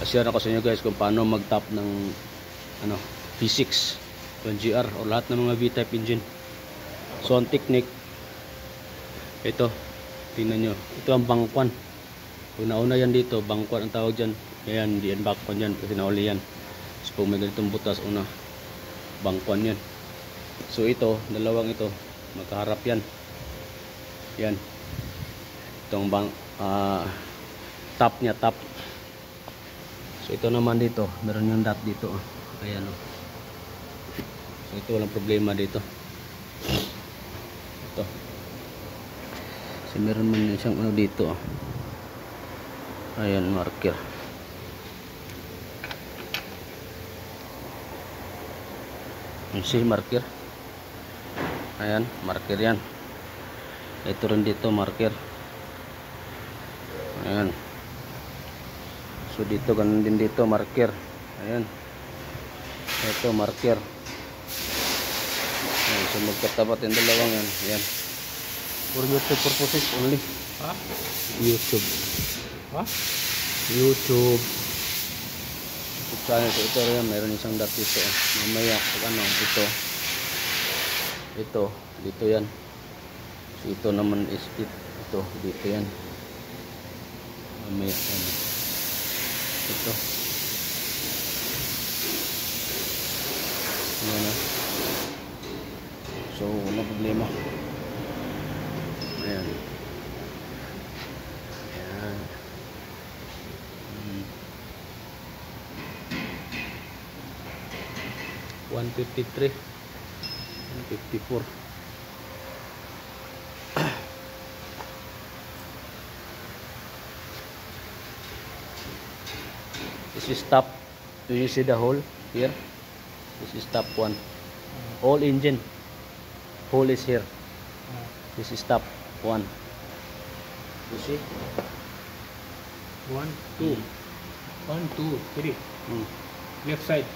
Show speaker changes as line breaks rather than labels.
share ako sa inyo guys kung paano mag-top ng V6 1GR o lahat ng mga V-type engine. So ang technique ito, tingnan nyo, ito ang bangkwan. Una-una yan dito, bangkwan ang tawag dyan. Ayan, hindi yan bangkwan yan kasi nauli yan. So kung may ganitong butas, una bangkwan yan. So ito, dalawang ito magkaharap yan. Yan, itong top nya, top. So ito naman dito, meron yung dot dito. Ayan o. So ito walang problema dito. Ito. So meron man siyang dito. Ayan, marker. Si marker. Ayan, marker yan. Ito rin dito, marker. Ayan. So dito, ganun din dito, marker. Ayan. Ito, marker. Ayan, so magkatapat yung dalawang yan. Ayan. For YouTube purposes only.
Ha?
YouTube.
Ha?
YouTube. YouTube channel. So ito rin, mayroon isang dot dito. Mamaya, pag ito, dito yan. So ito naman is ito, dito yan. Mamaya, ito. Ayan na. So wala problema. Ayan. Ayan. 153, 154. This is top. Do you see the hole here? This is top 1. All engine hole is here. This is top 1. You see?
1, 2, 1, 2, 3. Left side.